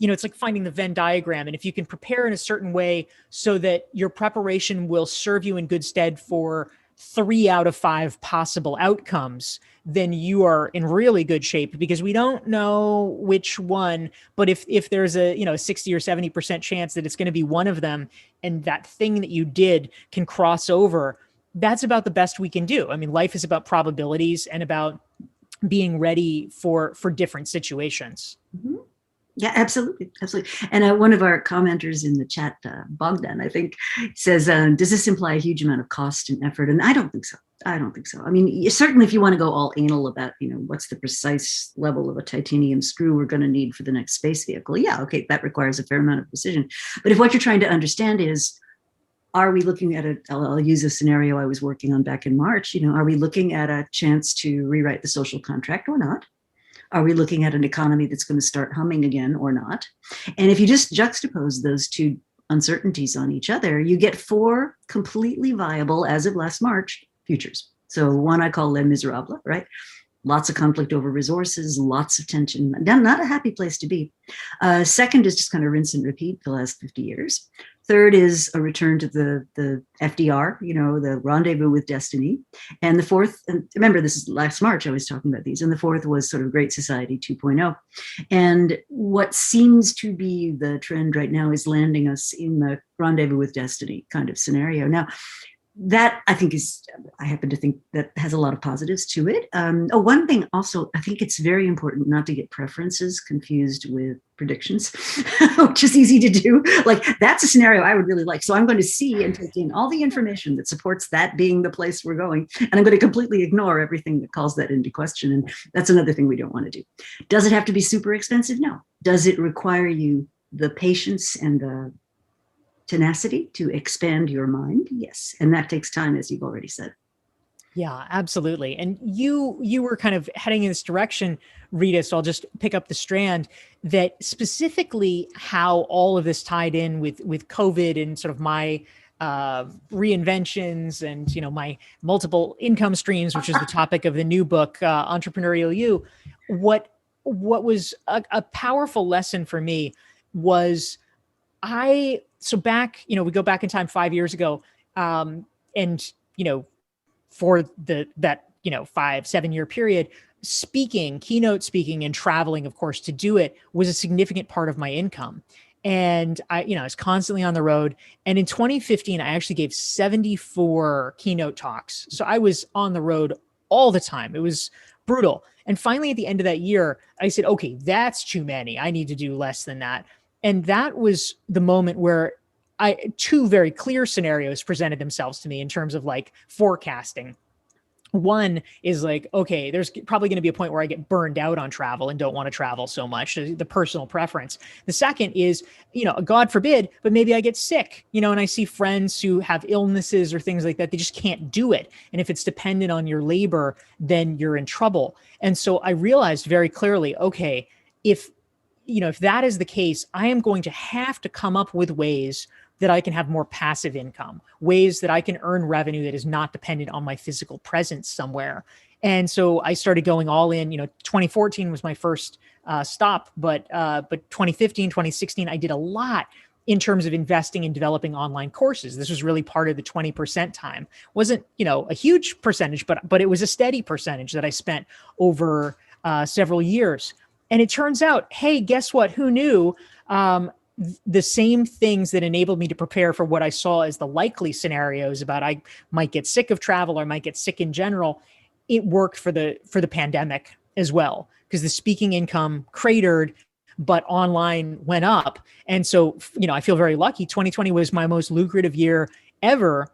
it's like finding the Venn diagram. And if you can prepare in a certain way so that your preparation will serve you in good stead for 3 out of 5 possible outcomes, then you are in really good shape, because we don't know which one, but if there's a 60 or 70% chance that it's going to be one of them, and that thing that you did can cross over, that's about the best we can do. I mean, life is about probabilities and about being ready for different situations. Mm-hmm. Yeah, absolutely. Absolutely. And one of our commenters in the chat, Bogdan, I think, says, does this imply a huge amount of cost and effort? And I don't think so. I don't think so. I mean, certainly if you want to go all anal about, what's the precise level of a titanium screw we're going to need for the next space vehicle. Yeah, okay, that requires a fair amount of precision. But if what you're trying to understand is, are we looking at I'll use a scenario I was working on back in March, are we looking at a chance to rewrite the social contract or not? Are we looking at an economy that's going to start humming again or not? And if you just juxtapose those two uncertainties on each other, you get 4 completely viable, as of last March, futures. So one I call Les Miserables, right? Lots of conflict over resources, lots of tension, not a happy place to be. Second is just kind of rinse and repeat the last 50 years. Third is a return to the FDR, the rendezvous with destiny. And the fourth, and remember, this is last March, I was talking about these, and the fourth was sort of Great Society 2.0. And what seems to be the trend right now is landing us in the rendezvous with destiny kind of scenario. Now, that I happen to think that has a lot of positives to it. One thing also, I think it's very important not to get preferences confused with predictions, which is easy to do. Like, that's a scenario I would really like. So I'm going to see and take in all the information that supports that being the place we're going. And I'm going to completely ignore everything that calls that into question. And that's another thing we don't want to do. Does it have to be super expensive? No. Does it require you the patience and the tenacity to expand your mind? Yes. And that takes time, as you've already said. Yeah, absolutely. And you were kind of heading in this direction, Rita, so I'll just pick up the strand that specifically how all of this tied in with COVID and sort of my reinventions and, my multiple income streams, which is the topic of the new book, Entrepreneurial You. What was a powerful lesson for me was so back, we go back in time 5 years ago, and, for that 5-7 year period, keynote speaking and traveling, of course, to do it was a significant part of my income. And I was constantly on the road. And in 2015, I actually gave 74 keynote talks. So I was on the road all the time. It was brutal. And finally, at the end of that year, I said, okay, that's too many. I need to do less than that. And that was the moment where 2 very clear scenarios presented themselves to me in terms of like forecasting. One is like, okay, there's probably going to be a point where I get burned out on travel and don't want to travel so much, the personal preference. The second is, God forbid, but maybe I get sick, and I see friends who have illnesses or things like that. They just can't do it. And if it's dependent on your labor, then you're in trouble. And so I realized very clearly, okay, if that is the case, I am going to have to come up with ways that I can have more passive income, ways that I can earn revenue that is not dependent on my physical presence somewhere. And so I started going all in. 2014 was my first stop, but 2015, 2016, I did a lot in terms of investing in developing online courses. This was really part of the 20% time. Wasn't, a huge percentage, but it was a steady percentage that I spent over several years. And it turns out, hey, guess what? Who knew? The same things that enabled me to prepare for what I saw as the likely scenarios about I might get sick of travel or might get sick in general, it worked for the pandemic as well, because the speaking income cratered, but online went up. And so, I feel very lucky. 2020 was my most lucrative year ever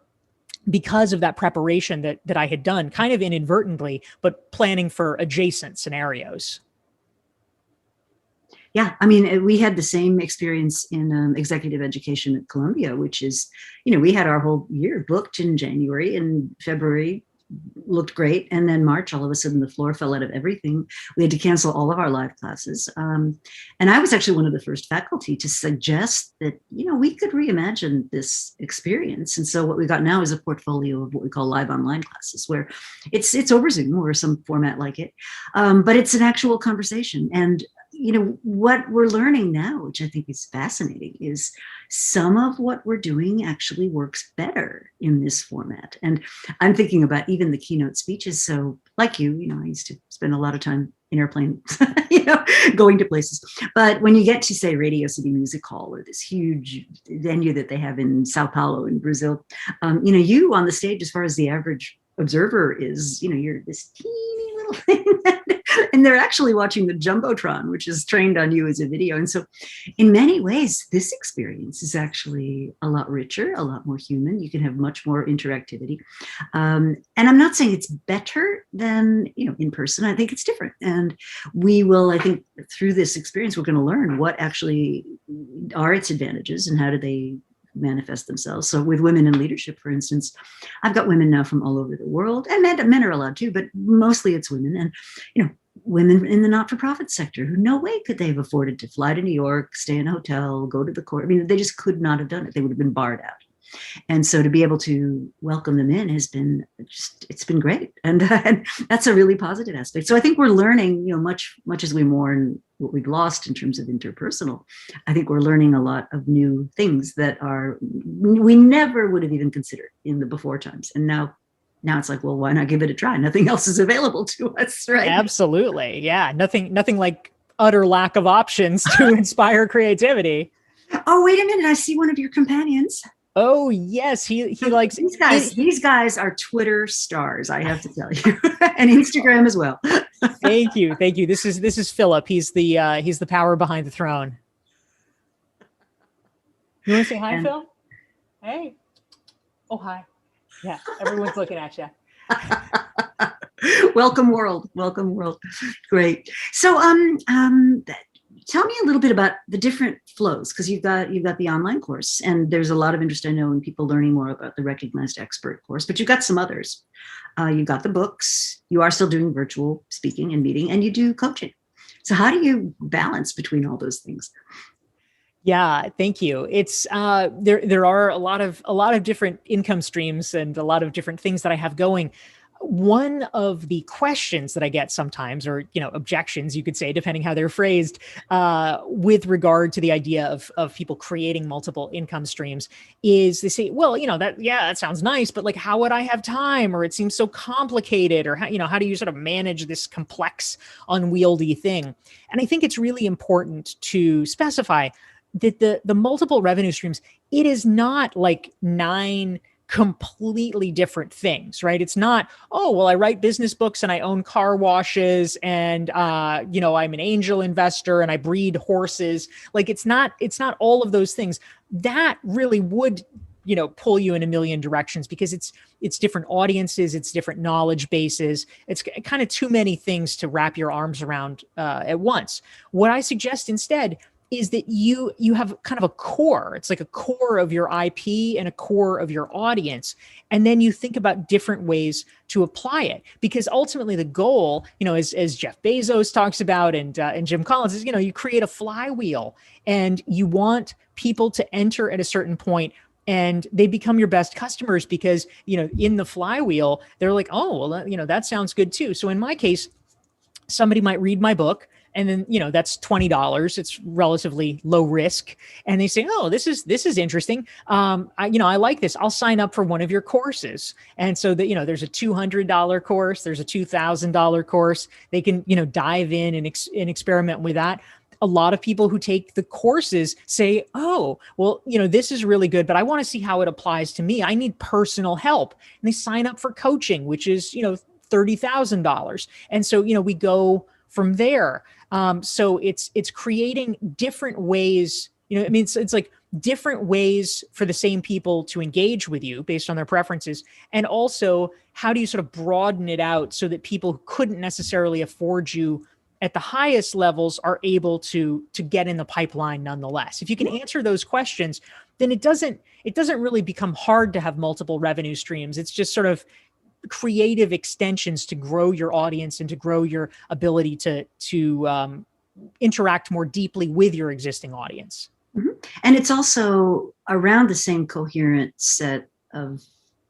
because of that preparation that I had done kind of inadvertently, but planning for adjacent scenarios. Yeah, I mean, we had the same experience in executive education at Columbia, which is, we had our whole year booked in January, and February looked great. And then March, all of a sudden, the floor fell out of everything. We had to cancel all of our live classes. And I was actually one of the first faculty to suggest that, we could reimagine this experience. And so what we got now is a portfolio of what we call live online classes, where it's over Zoom or some format like it. But it's an actual conversation. And what we're learning now, which I think is fascinating, is some of what we're doing actually works better in this format. And I'm thinking about even the keynote speeches. So like you, I used to spend a lot of time in airplanes, going to places. But when you get to, say, Radio City Music Hall or this huge venue that they have in Sao Paulo in Brazil, you on the stage, as far as the average observer is, you're this teeny little thing. And they're actually watching the Jumbotron, which is trained on you as a video. And so in many ways, this experience is actually a lot richer, a lot more human. You can have much more interactivity. And I'm not saying it's better than, in person. I think it's different. And we will, I think, through this experience, we're going to learn what actually are its advantages and how do they manifest themselves. So with women in leadership, for instance, I've got women now from all over the world, and men are allowed too, but mostly it's women. And, women in the not-for-profit sector who no way could they have afforded to fly to New York, stay in a hotel, go to the court. I mean, they just could not have done it. They would have been barred out. And so to be able to welcome them in has been it's been great. And that's a really positive aspect. So I think we're learning, much as we mourn what we've lost in terms of interpersonal, I think we're learning a lot of new things that we never would have even considered in the before times. And now it's like, well, why not give it a try? Nothing else is available to us, right? Absolutely. Yeah. Nothing like utter lack of options to inspire creativity. Oh, wait a minute. I see one of your companions. Oh, yes. He likes these guys. These guys are Twitter stars, I have to tell you, and Instagram as well. Thank you. This is Philip. He's the power behind the throne. You want to say hi, Phil? Hey. Oh, hi. Yeah, everyone's looking at you. Welcome world. Great. So, tell me a little bit about the different flows, because you've got the online course, and there's a lot of interest, I know, in people learning more about the Recognized Expert course, but you've got some others. You've got the books. You are still doing virtual speaking and meeting, and you do coaching. So how do you balance between all those things? Yeah, thank you. It's there are a lot of different income streams and a lot of different things that I have going. One of the questions that I get sometimes, or objections, you could say, depending how they're phrased, with regard to the idea of people creating multiple income streams, is they say, well, that sounds nice, but like, how would I have time? Or it seems so complicated, or how do you sort of manage this complex, unwieldy thing? And I think it's really important to specify that the multiple revenue streams, it is not like 9 completely different things, right? It's not, oh, well, I write business books and I own car washes and, I'm an angel investor and I breed horses. Like, it's not all of those things. That really would, pull you in a million directions, because it's different audiences, it's different knowledge bases. It's kind of too many things to wrap your arms around at once. What I suggest instead is that you have kind of a core. It's like a core of your IP and a core of your audience. And then you think about different ways to apply it, because ultimately the goal, as Jeff Bezos talks about and Jim Collins, is, you create a flywheel, and you want people to enter at a certain point and they become your best customers, because, in the flywheel, they're like, oh, well, that sounds good too. So in my case, somebody might read my book, and then, that's $20. It's relatively low risk. And they say, oh, this is interesting. I like this. I'll sign up for one of your courses. And so that, there's a $200 course, there's a $2,000 course. They can, dive in and experiment with that. A lot of people who take the courses say, oh, well, this is really good, but I want to see how it applies to me. I need personal help. And they sign up for coaching, which is, $30,000. And so, we go from there. So it's creating different ways. I mean, it's like different ways for the same people to engage with you based on their preferences. And also, how do you sort of broaden it out so that people who couldn't necessarily afford you at the highest levels are able to get in the pipeline nonetheless? If you can answer those questions, then it doesn't really become hard to have multiple revenue streams. It's just sort of creative extensions to grow your audience and to grow your ability to interact more deeply with your existing audience. Mm-hmm. And it's also around the same coherent set of,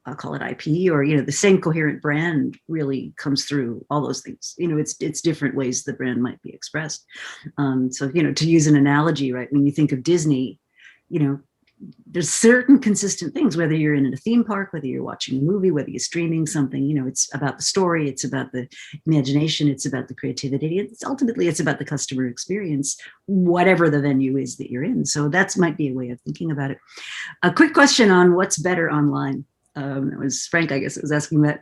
I'll call it IP, or, the same coherent brand really comes through all those things. It's different ways the brand might be expressed. So, to use an analogy, right, when you think of Disney, there's certain consistent things, whether you're in a theme park, whether you're watching a movie, whether you're streaming something, it's about the story, it's about the imagination, it's about the creativity. It's about the customer experience, whatever the venue is that you're in. So that might be a way of thinking about it. A quick question on what's better online. It was Frank, I guess, that was asking that.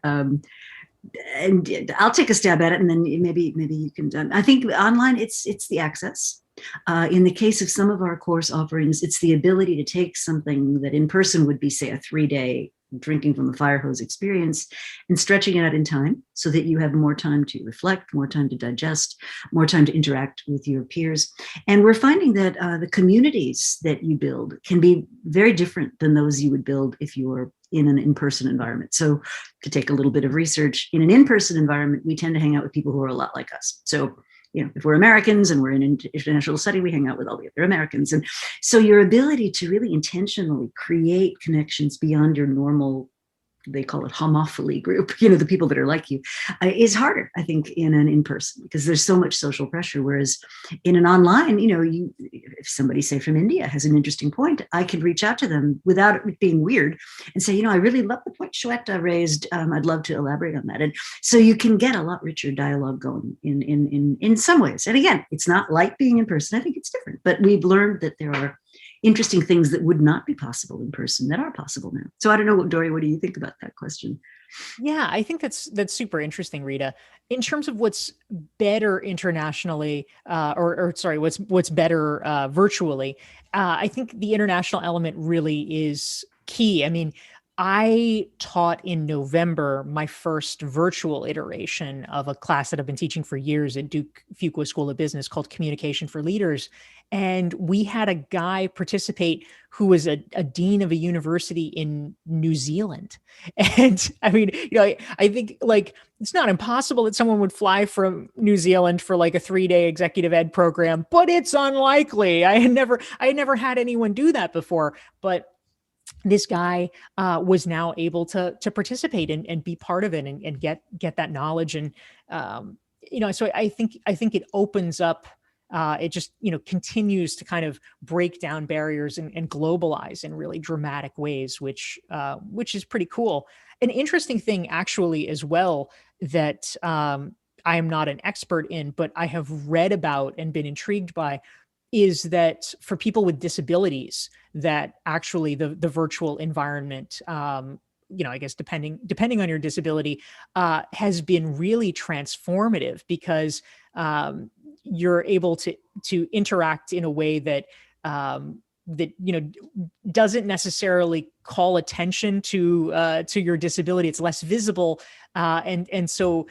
And I'll take a stab at it, and then maybe you can. I think online, it's the access. In the case of some of our course offerings, it's the ability to take something that in person would be, say, a 3-day drinking from the fire hose experience, and stretching it out in time so that you have more time to reflect, more time to digest, more time to interact with your peers. And we're finding that the communities that you build can be very different than those you would build if you were in an in-person environment. So to take a little bit of research, in an in-person environment, we tend to hang out with people who are a lot like us. So if we're Americans and we're in an international setting, we hang out with all the other Americans. And so your ability to really intentionally create connections beyond your normal, they call it homophily group, the people that are like you, is harder, I think, in an in-person, because there's so much social pressure. Whereas in an online, if somebody, say, from India has an interesting point, I can reach out to them without it being weird and say, I really love the point Shweta raised. I'd love to elaborate on that. And so you can get a lot richer dialogue going in some ways. And again, it's not like being in person. I think it's different, but we've learned that there are interesting things that would not be possible in person that are possible now. So I don't know, Dorie, what do you think about that question? Yeah, I think that's super interesting, Rita. In terms of what's better internationally, or sorry, what's better virtually, I think the international element really is key. I mean, I taught in November my first virtual iteration of a class that I've been teaching for years at Duke Fuqua School of Business called Communication for Leaders. And we had a guy participate who was a dean of a university in New Zealand. And I mean, I think like it's not impossible that someone would fly from New Zealand for like a 3-day executive ed program, but it's unlikely. I had never had anyone do that before. But this guy was now able to participate and be part of it and get that knowledge. And, so I think it opens up, it just, continues to kind of break down barriers and globalize in really dramatic ways, which is pretty cool. An interesting thing actually as well that I am not an expert in, but I have read about and been intrigued by, is that for people with disabilities, that actually the virtual environment, I guess depending on your disability, has been really transformative, because you're able to interact in a way that doesn't necessarily call attention to your disability. It's less visible, and so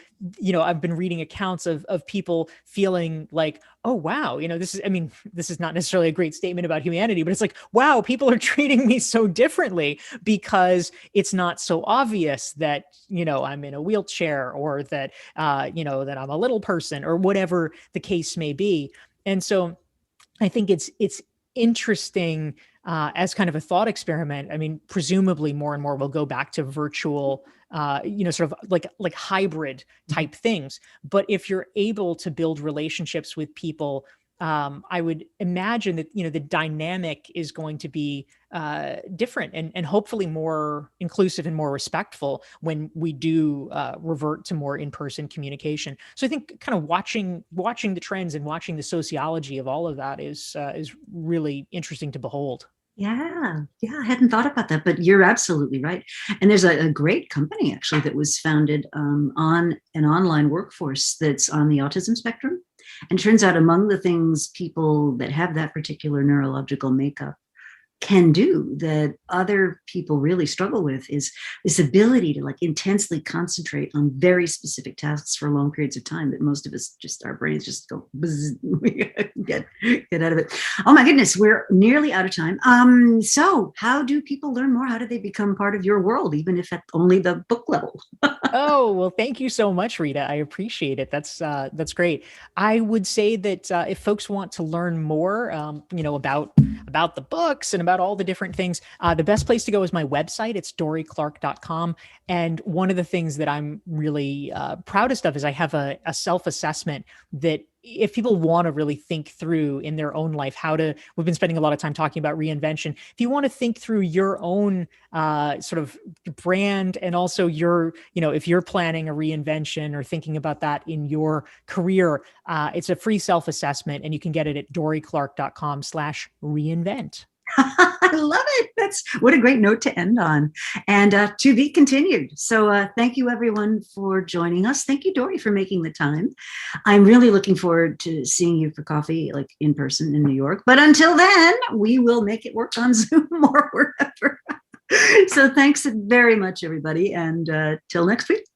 I've been reading accounts of people feeling like, oh wow, this is not necessarily a great statement about humanity, but it's like, wow, people are treating me so differently because it's not so obvious that I'm in a wheelchair, or that that I'm a little person, or whatever the case may be. And so I think it's interesting as kind of a thought experiment. I mean, presumably more and more will go back to virtual, sort of like hybrid type things. But if you're able to build relationships with people, I would imagine that, the dynamic is going to be different and hopefully more inclusive and more respectful when we do revert to more in-person communication. So I think kind of watching the trends and watching the sociology of all of that is really interesting to behold. Yeah, I hadn't thought about that, but you're absolutely right. And there's a great company actually that was founded on an online workforce that's on the autism spectrum. And turns out among the things people that have that particular neurological makeup can do that other people really struggle with is this ability to like intensely concentrate on very specific tasks for long periods of time that most of us just, our brains just go buzz, get out of it. Oh my goodness, we're nearly out of time. So how do people learn more? How do they become part of your world, even if at only the book level? Oh, well, thank you so much, Rita. I appreciate it. That's great. I would say that if folks want to learn more, about the books and about all the different things, the best place to go is my website. It's dorieclark.com. And one of the things that I'm really proudest of is I have a self-assessment that if people want to really think through in their own life we've been spending a lot of time talking about reinvention. If you want to think through your own sort of brand and also if you're planning a reinvention or thinking about that in your career, it's a free self-assessment and you can get it at dorieclark.com/reinvent. I love it. That's what a great note to end on, and to be continued. So thank you everyone for joining us. Thank you, Dorie, for making the time. I'm really looking forward to seeing you for coffee, like in person in New York. But until then, we will make it work on Zoom or wherever. So thanks very much, everybody. And till next week.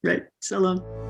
Right. So long.